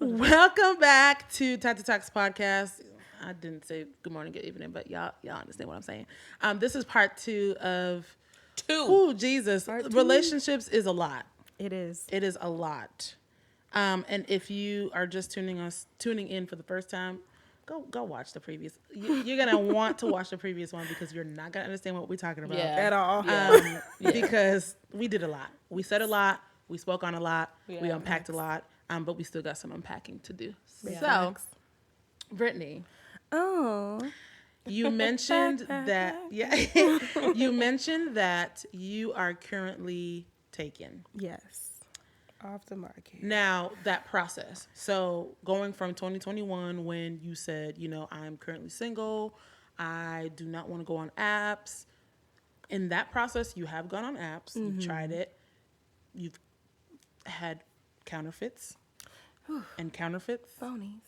Welcome back to Tatiitalks podcast. I didn't say good morning, good evening, but y'all understand what I'm saying. This is part 2 of Oh, Jesus. Relationships is a lot. It is. It is a lot. And if you are just tuning in for the first time, go watch the previous. You're gonna want to watch the previous one because you're not gonna understand what we're talking about at all. because we did a lot. We said a lot. We spoke on a lot. We unpacked a lot. But we still got some unpacking to do. So, Brittany. Oh. You mentioned that you mentioned that you are currently taken. Yes. Off the market. Now, that process. So, going from 2021 when you said, I'm currently single, I do not want to go on apps. In that process, you have gone on apps, you've tried it. You've had counterfeits and counterfeits. Phonies.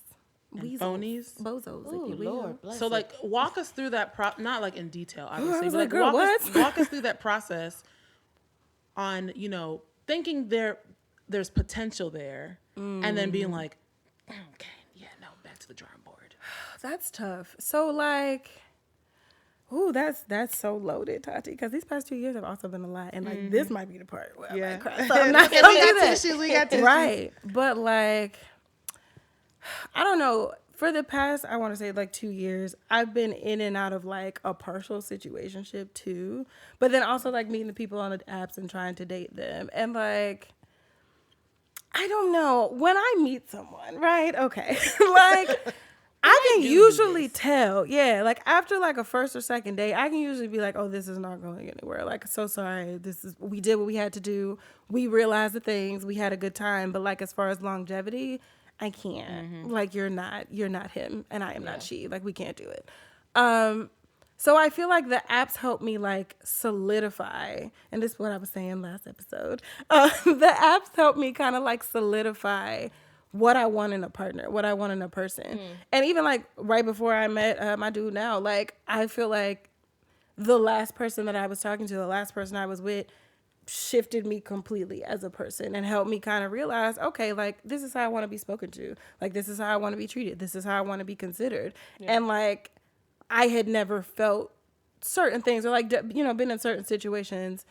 And Weasels. phonies. Bozos, Ooh, if you will. Lord bless So, it. walk us through that not in detail, obviously. I was but like, girl, walk us through that process on, thinking there's potential there, and then being like, okay, back to the drawing board. That's tough. So, that's so loaded, Tati, because these past 2 years have also been a lot. And, this might be the part where I might cry. So I'm not going to do that. We got tissues. Right. But, I don't know. For the past, I want to say 2 years, I've been in and out of a partial situationship too. But then also meeting the people on the apps and trying to date them. And I don't know. When I meet someone, right? Okay. I can usually tell. Yeah. After a first or second date, I can usually be like, oh, this is not going anywhere. So sorry. We did what we had to do. We realized the things. We had a good time. But as far as longevity, I can't. You're not him and I am not she. We can't do it. So I feel the apps help me solidify, and this is what I was saying last episode. The apps help me kind of solidify what I want in a partner, what I want in a person. And even right before I met my dude now, I feel the last person that I was talking to, the last person I was with, shifted me completely as a person and helped me kind of realize, okay, this is how I want to be spoken to. This is how I want to be treated. This is how I want to be considered. Yeah. And I had never felt certain things or been in certain situations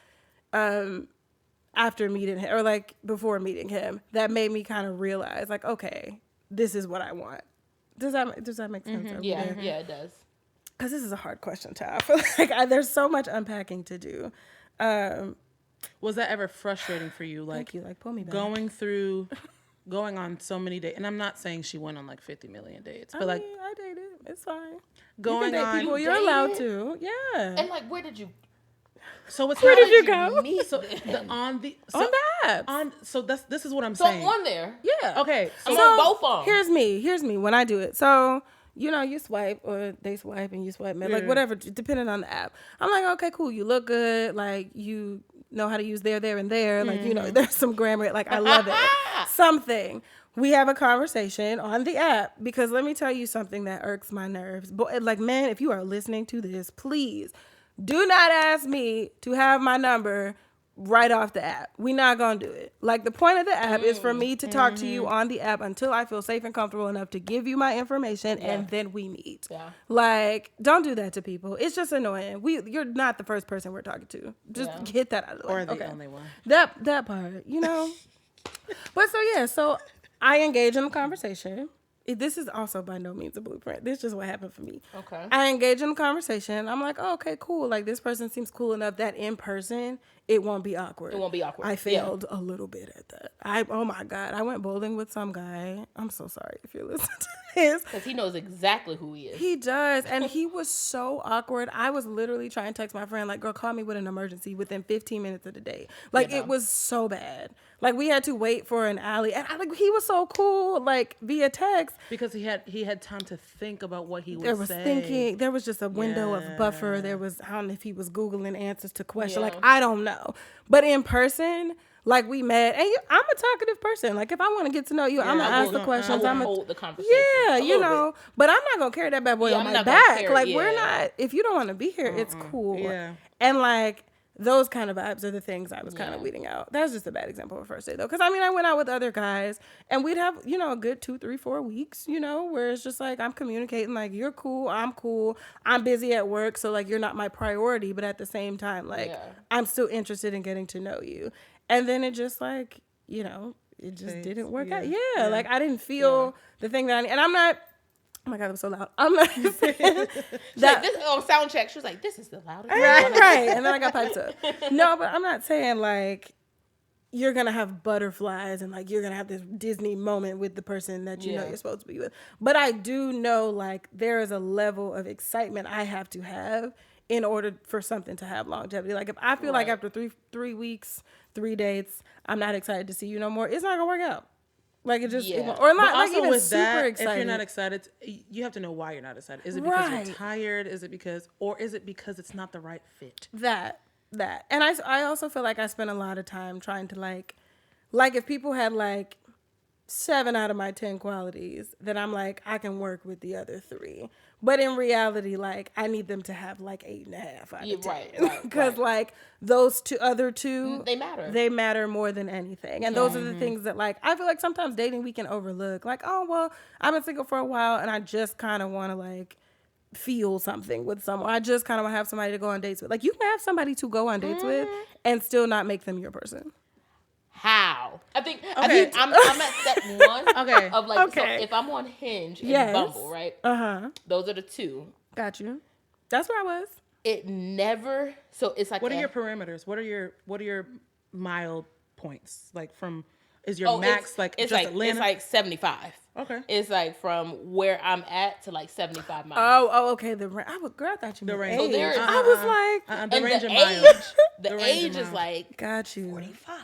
after meeting him or before meeting him that made me kind of realize okay, this is what I want. Does that make sense? Yeah, it does. Because this is a hard question to have. There's so much unpacking to do. Was that ever frustrating for you? Thank you. Pull me back. Going on so many dates, and I'm not saying she went on 50 million dates, but I dated. It's fine. Going you can date on, people you're allowed to. Yeah. And where did you? So it's where did you go? So on the apps. This is what I'm so saying. So on there. Yeah. Okay. So on both of them. Here's me when I do it. So you swipe or they swipe and you swipe, man. Whatever, depending on the app. I'm okay, cool. You look good. You know how to use there, and there. There's some grammar. I love it. Something. We have a conversation on the app because let me tell you something that irks my nerves. But man, if you are listening to this, please do not ask me to have my number right off the app. We're not going to do it. The point of the app is for me to talk to you on the app until I feel safe and comfortable enough to give you my information and then we meet. Yeah. Don't do that to people. It's just annoying. You're not the first person we're talking to. Just get that out of the way. Or the only one. That part, But so I engage in the conversation. This is also by no means a blueprint. This is just what happened for me. Okay. I engage in the conversation. I'm oh, okay, cool. This person seems cool enough that in person, it won't be awkward. It won't be awkward. I failed a little bit at that. Oh my God. I went bowling with some guy. I'm so sorry if you're listening to this. Because he knows exactly who he is. He does. And he was so awkward. I was literally trying to text my friend, girl, call me with an emergency within 15 minutes of the day. It was so bad. We had to wait for an alley. And he was so cool, via text. Because he had time to think about what he would say. There was just a window of buffer. There was, I don't know if he was Googling answers to questions. I don't know. But in person, we met, and I'm a talkative person. If I want to get to know you, I'm gonna ask the questions. I'm gonna hold the conversation. Yeah, but I'm not gonna carry that bad boy on my back. We're not. If you don't want to be here, it's cool. Yeah. And those kind of vibes are the things I was kind of weeding out. That's just a bad example of a first date, though. Because, I mean, I went out with other guys, and we'd have, you know, a good 2, 3, 4 weeks, you know, where it's just like I'm communicating, like, you're cool, I'm busy at work, so, like, you're not my priority. But at the same time, like, I'm still interested in getting to know you. And then it just, like, you know, it just didn't work out. Yeah, like, I didn't feel the thing that and I'm not... Oh my God, that was so loud. I'm not saying that. This, on sound check, she was like, this is the loudest. Right. And then I got piped up. No, but I'm not saying like you're going to have butterflies and like you're going to have this Disney moment with the person that you know you're supposed to be with. But I do know like there is a level of excitement I have to have in order for something to have longevity. Like if I feel like after three weeks, 3 dates, I'm not excited to see you no more, it's not going to work out. Like it just, or not, but like also even with super that, excited. If you're not excited, you have to know why you're not excited. Is it because you're tired? Is it because it's not the right fit? That, and I also feel like I spent a lot of time trying to like if people had like 7 out of my 10 qualities, then I'm like I can work with the other 3. But in reality, like I need them to have like 8.5 out of 10. Right. Because like those other two, they matter. They matter more than anything. And those are the things that like I feel like sometimes dating we can overlook. Like, oh well, I've been single for a while and I just kind of want to like feel something with someone. I just kind of want to have somebody to go on dates with. Like you can have somebody to go on dates with and still not make them your person. How? I think I'm at step 1 of like, so if I'm on Hinge and Bumble, right? Those are the 2. Got you. That's where I was. It never, so it's like what are your parameters? What are your mild points? Like from, is your max it's just like Atlanta? It's like 75. Okay. It's like from where I'm at to like 75 miles. Oh, okay. Girl, I thought you meant range. age. So there is, I was like, the and range the of age, miles. the age is like got you. 45.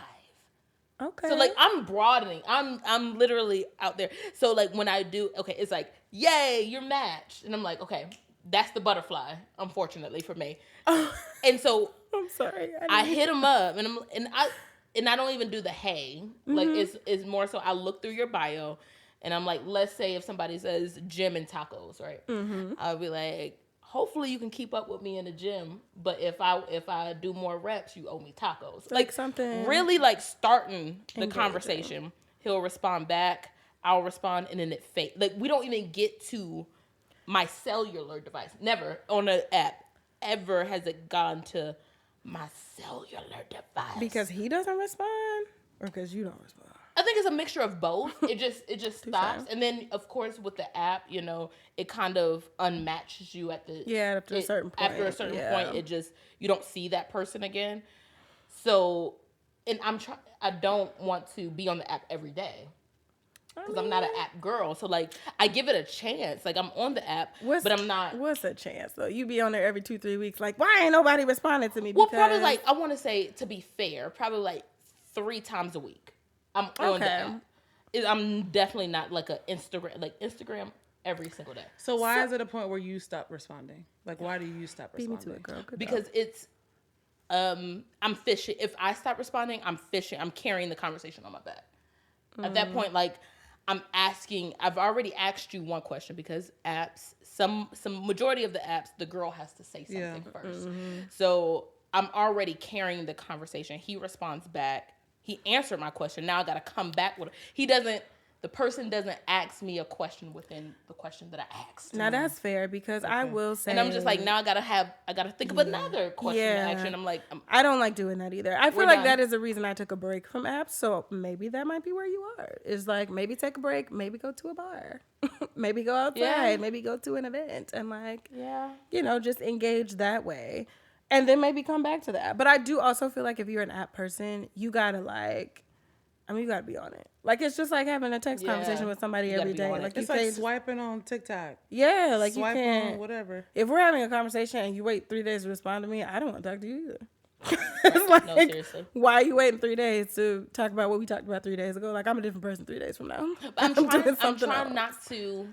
Okay. So like I'm broadening. I'm literally out there. So like when I do, it's like, yay, you're matched. And I'm like, okay, that's the butterfly, unfortunately for me. And so I'm sorry. I hit him up and I don't even do the hey. Like it's more so I look through your bio and I'm like, let's say if somebody says gym and tacos, right? I'll be like, hopefully you can keep up with me in the gym, but if I do more reps, you owe me tacos. Like something really like starting the conversation. He'll respond back, I'll respond, and then it fades. Like we don't even get to my cellular device. Never on an app ever has it gone to my cellular device. Because he doesn't respond or because you don't respond? I think it's a mixture of both. It just stops. And then of course with the app, you know, it kind of unmatches you at the after a certain point. After a certain point, it just you don't see that person again. So, and I don't want to be on the app every day. Because I'm not an app girl. So, like, I give it a chance. Like, I'm on the app, but I'm not. What's a chance, though? You be on there every 2-3 weeks. Like, why ain't nobody responding to me? Well, probably, like, I want to say, to be fair, probably, like, 3 times a week. I'm on the app. I'm definitely not, like, Instagram every single day. So, why is it a point where you stop responding? Like, why do you stop responding? Beat me to it, girl. Because it's, I'm fishing. If I stop responding, I'm fishing. I'm carrying the conversation on my back. At that point, like, I've already asked you one question because apps, some majority of the apps, the girl has to say something first. So I'm already carrying the conversation. He responds back. He answered my question. Now I got to come back with the person doesn't ask me a question within the question that I asked. Now that's fair because I will say. And I'm just like, now I got to think of another question to ask you. And I'm like, I don't like doing that either. I feel like that is the reason I took a break from apps. So maybe that might be where you are. It's like, maybe take a break, maybe go to a bar, maybe go outside, maybe go to an event and like, you know, just engage that way. And then maybe come back to the app. But I do also feel like if you're an app person, you gotta you gotta be on it. Like it's just like having a text conversation with somebody every day. Like it's like swiping on TikTok. Yeah, like swipe you can't. On whatever. If we're having a conversation and you wait 3 days to respond to me, I don't want to talk to you either. It's like, no, seriously. Why are you waiting 3 days to talk about what we talked about 3 days ago? Like I'm a different person 3 days from now. I'm trying not to.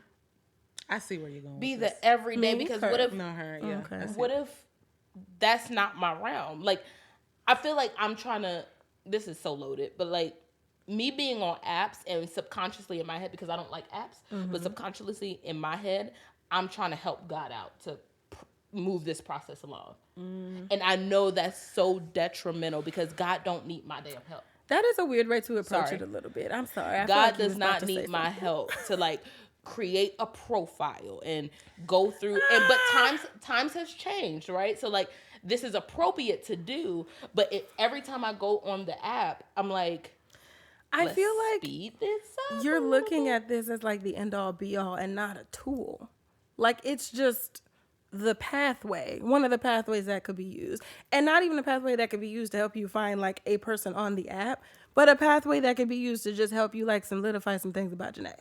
I see where you're going. Be the everyday because what if? No, her. Yeah. Okay. What if that's not my realm? Like I feel like I'm trying to. This is so loaded, but like. Me being on apps and subconsciously in my head, because I don't like apps, but subconsciously in my head, I'm trying to help God out to move this process along. And I know that's so detrimental because God don't need my damn help. That is a weird way to approach Sorry. it a little bit. I'm sorry. I feel God like you does was about not to say need my something. help to like create a profile and go through but times has changed, right? So like this is appropriate to do, but every time I go on the app, I'm like, I feel like speed this up you're a little looking bit. at this as like the end all be all and not a tool. Like it's just the pathway, one of the pathways that could be used. And not even a pathway that could be used to help you find like a person on the app, but a pathway that could be used to just help you like solidify some things about Janae.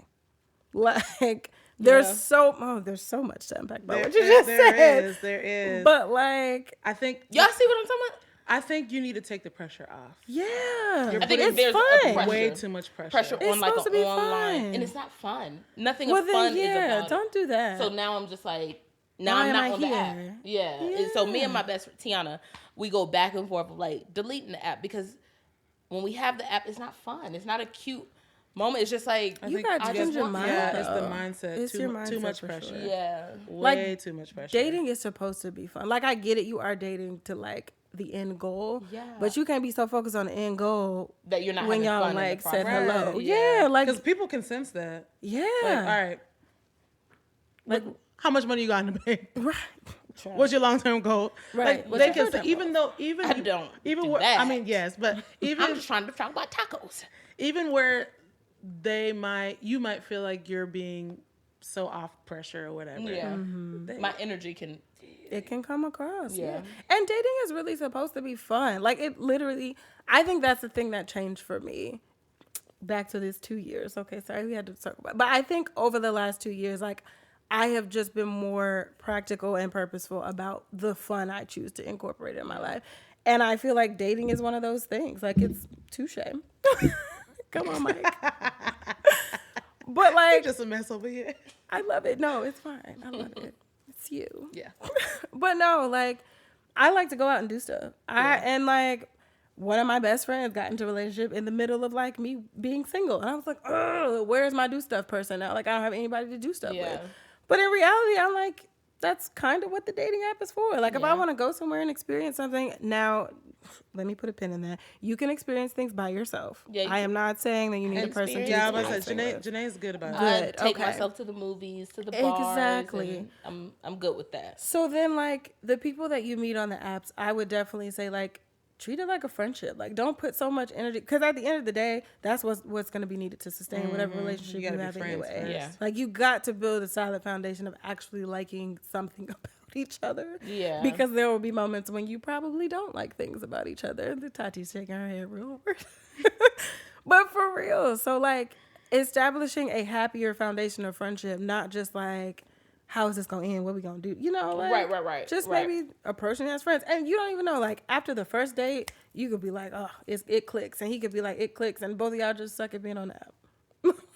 Like there's Yeah. so much to unpack about what you just said. There is. But like I think Y'all see what I'm talking about? I think you need to take the pressure off. yeah, I think it's there's a fun. pressure. Way too much pressure. Pressure It's on like supposed an to be online, fun. and it's not fun. Nothing Well of then, fun yeah, is about don't do that. it. So now I'm just like, now Why I'm am not I on the app. here? Yeah. And so me and Yeah. my best friend Tiana, we go back and forth of like deleting the app because when we have the app, it's not fun. It's not a cute moment. It's just like You gotta I change just your want mind. Yeah, it's the though. mindset. It's Too your too mindset much for pressure. sure. yeah. Way too much pressure. Dating is supposed to be fun. Like I get it, you are dating to like the end goal. Yeah. But you can't be so focused on the end goal That you're not when having y'all fun in the like said process. hello. Right, Yeah, like because people can sense that. yeah. Like, all right, Like how much money you got in the bank? right. What's your long term goal? Right. Like What's they your can short-term say, even though even I don't even do where, that. I mean yes, but I'm even just trying to talk about tacos. even where you might feel like you're being so off pressure or whatever. Yeah. Mm-hmm. My energy can It can come across. Yeah. Yeah. And dating is really supposed to be fun. Like it literally I think that's the thing that changed for me. Back to this 2 years. Okay, sorry, we had to circle back. But I think over the last 2 years, like I have just been more practical and purposeful about the fun I choose to incorporate in my life. And I feel like dating is one of those things. Like it's touche. Come on, Mike. But You're like just a mess over here. I love it. No, it's fine. I love it. It's you. Yeah. But no, like I like to go out and do stuff. And like one of my best friends got into a relationship in the middle of like me being single. And I was like, oh, where's my do stuff person now? Like I don't have anybody to do stuff Yeah. with. But in reality, I'm like, that's kind of what the dating app is for. Like if I Yeah. want to go somewhere and experience something, now let me put a pin in that. You can experience things by yourself. Yeah, you I am not saying that you need a person to Yeah, I was experience say things with. Janae's good about it. I Good, take okay. myself to the movies, to the bars. Exactly. And I'm good with that. So then, like, the people that you meet on the apps, I would definitely say, like, treat it like a friendship. Like, don't put so much energy, because at the end of the day, that's what's going to be needed to sustain whatever relationship you gotta be have friends anyway. first. Yeah. Like, you got to build a solid foundation of actually liking something about each other. Yeah. Because there will be moments when you probably don't like things about each other. The Tati's shaking her head real hard. But for real. So, like, establishing a happier foundation of friendship, not just like, how is this gonna end? What we gonna do? You know, like, Right. Just Right. maybe approaching as friends, and you don't even know. Like after the first date, you could be like, "Oh, it clicks," and he could be like, "It clicks," and both of y'all just suck at being on the app.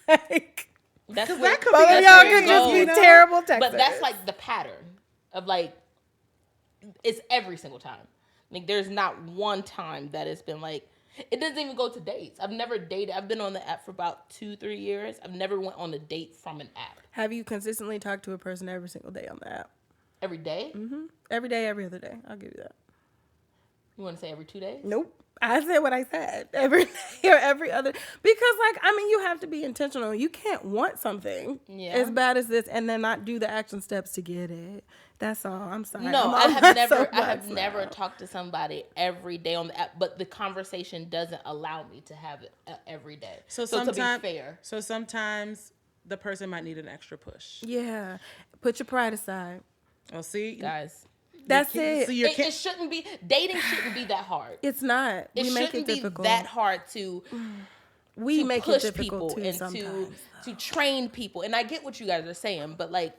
Like That's that where, could both be of that's y'all where it could just be goes. terrible texters. But that's like the pattern of like, it's every single time. Like there's not one time that it's been like, it doesn't even go to dates. I've never dated. I've been on the app for about 2-3 years. I've never went on a date from an app. Have you consistently talked to a person every single day on the app? Every day? Every day, every other day. I'll give you that. You want to say every 2 days? Nope. I said what I said. Every day or every other. Because, like, I mean, you have to be intentional. You can't want something as bad as this and then not do the action steps to get it. That's all. I'm sorry. No, I'm I on have my never soapbox never now. talked to somebody every day on the app, but the conversation doesn't allow me to have it every day. So to be sometimes, fair, so sometimes the person might need an extra push. Yeah. Put your pride aside. Oh, see, guys, That's So it. you're it shouldn't be dating. Shouldn't be that hard. It's not. It We make shouldn't it be difficult. that hard to We make it push difficult people too and sometimes. to train people. And I get what you guys are saying, but like,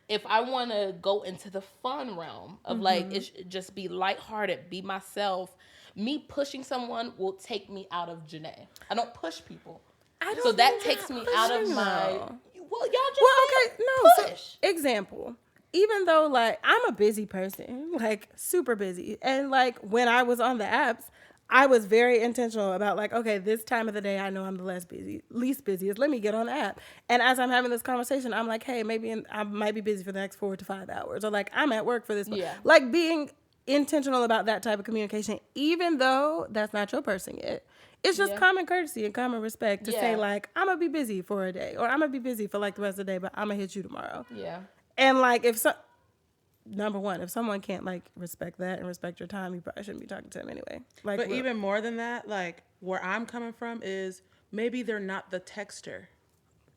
if I want to go into the fun realm of like, it should just be lighthearted, be myself. Me pushing someone will take me out of Janae. I don't push people. So that takes me out of my. Well, y'all just Well, said okay, no. So, push. example. Even though, like, I'm a busy person, like, super busy. And, like, when I was on the apps, I was very intentional about like, okay, this time of the day, I know I'm the least busiest. Let me get on the app. And as I'm having this conversation, I'm like, hey, I might be busy for the next 4 to 5 hours, or like I'm at work for this. Yeah. Like being intentional about that type of communication, even though that's not your person yet. It's just common courtesy and common respect to say like, I'm gonna be busy for a day, or I'm gonna be busy for like the rest of the day, but I'm gonna hit you tomorrow. Yeah. And like number one, if someone can't like respect that and respect your time, you probably shouldn't be talking to them anyway. Like, But even more than that, like where I'm coming from is maybe they're not the texter.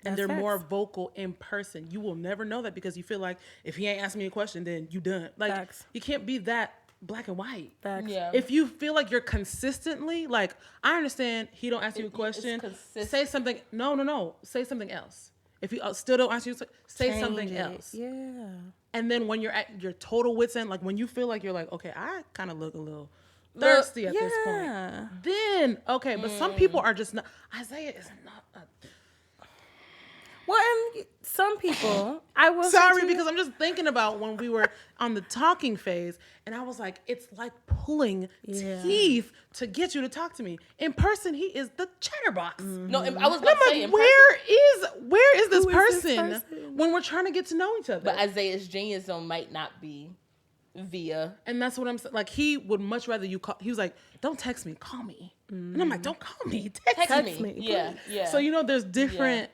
And they're more vocal in person. You will never know that because you feel like if he ain't asking me a question, then you done. Like you can't be that black and white. Yeah. If you feel like you're consistently, like, I understand he don't ask you a question, say something. No. Say something else. If he still don't ask you, say something else. Yeah. And then when you're at your total wits end, like when you feel like you're like, okay, I kind of look a little thirsty at this point. Then, okay, but some people are just not. Isaiah is not a... Well, and some people, I will. Sorry, because I'm just thinking about when we were on the talking phase, and I was like, it's like pulling teeth to get you to talk to me. In person, he is the chatterbox. No, I was about to say, where is this person when we're trying to get to know each other? But Isaiah's genius zone might not be via. And that's what I'm saying. Like, he would much rather you call. He was like, don't text me, call me. And I'm like, don't call me, text me. Yeah. So, there's different...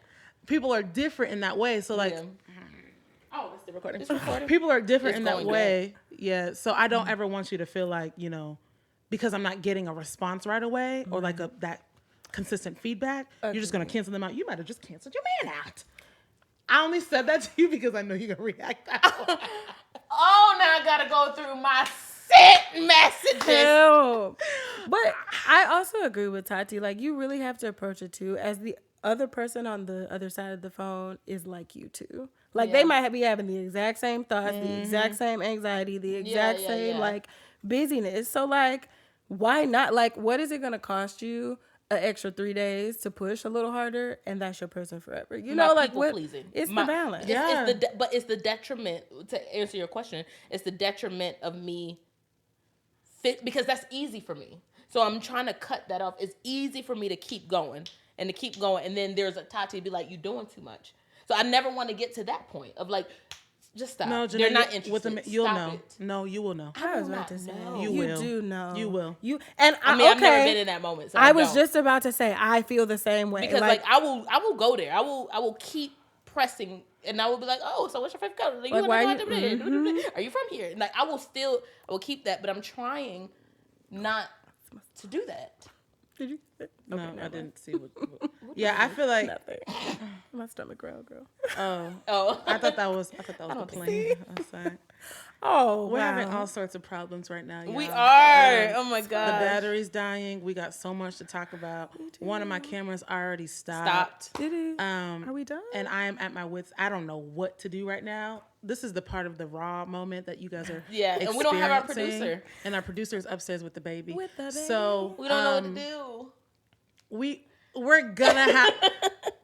People are different in that way. So like, oh, it's the recording. It's recording. People are different in that way. Yeah. So I don't ever want you to feel like, because I'm not getting a response right away or like that consistent feedback, you're just going to cancel them out. You might have just canceled your man out. I only said that to you because I know you're going to react that way. Oh, now I got to go through my sent messages. Help. But I also agree with Tati. Like, you really have to approach it too as the other person on the other side of the phone is like you too. Like they might be having the exact same thoughts, the exact same anxiety, the exact same like busyness. So like, why not? Like, what is it going to cost you an extra 3 days to push a little harder, and that's your person forever? Like what? Pleasing. It's the balance. But it's the detriment. To answer your question, it's the detriment of me because that's easy for me. So I'm trying to cut that off. It's easy for me to keep going. And then there's a Tati be like, "You doing too much." So I never want to get to that point of like, just stop. No, Janae, they're not interested. You'll stop know. it. No, you will know. I was about to say, you will. do know. You will. I've never been in that moment. So I was just about to say, I feel the same way because like I will go there. I will keep pressing, and I will be like, "Oh, so what's your favorite color? Like, Are you from here?" Like I will keep that, but I'm trying not to do that. Did you? No, I didn't see what I feel like nothing. My stomach growled, girl. Oh. I thought that was the plane. I'm sorry. Oh, We're having all sorts of problems right now, y'all. We are. Oh my god. The battery's dying. We got so much to talk about. One of my cameras already stopped. Did it? Are we done? And I am at my wits. I don't know what to do right now. This is the part of the raw moment that you guys are and we don't have our producer. And our producer is upstairs with the baby. So we don't know what to do. We're gonna have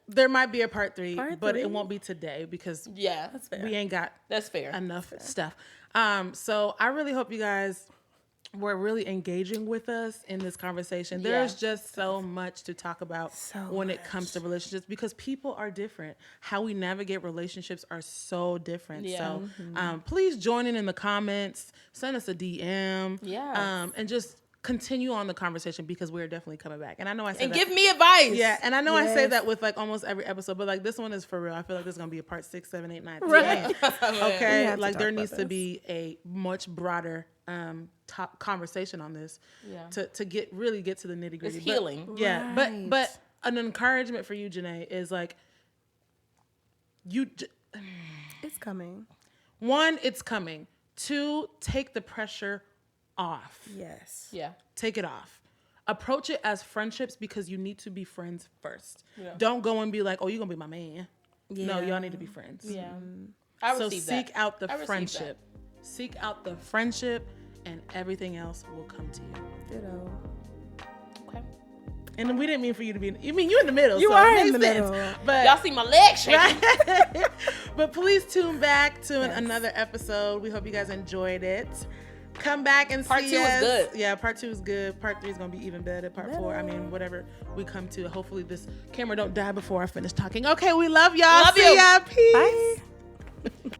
there might be a part three, but it won't be today because that's fair. We ain't got enough stuff. So I really hope you guys were really engaging with us in this conversation. There's just so much to talk about when it comes to relationships because people are different. How we navigate relationships are so different. So please join in the comments, send us a DM, and just continue on the conversation because we're definitely coming back. And I know I said that. Give me advice. Yeah, and I know I say that with like almost every episode, but like this one is for real. I feel like there's gonna be a part 6, 7, 8, 9, 10. Right. Okay. Like there needs to be a much broader top conversation on this to get to the nitty gritty. It's healing. Yeah. Right. But an encouragement for you, Janae, is like it's coming. 1, it's coming. 2, take the pressure off. Yes. Yeah. Take it off. Approach it as friendships because you need to be friends first. Yeah. Don't go and be like, "Oh, you're gonna be my man." Yeah. No, y'all need to be friends. Yeah. So seek out the friendship. Seek out the friendship, and everything else will come to you. Ditto. Okay. And we didn't mean for you to be. You in the middle. You so are it makes in the sense. middle. But y'all see my legs shaking. But please tune back to another episode. We hope you guys enjoyed it. Come back and Part see 2 is us. good. Yeah, part 2 is good. Part 3 is gonna be even better. Part 4, I mean, whatever we come to. Hopefully, this camera don't die before I finish talking. Okay, we love y'all. Love See you. ya. Peace. Bye.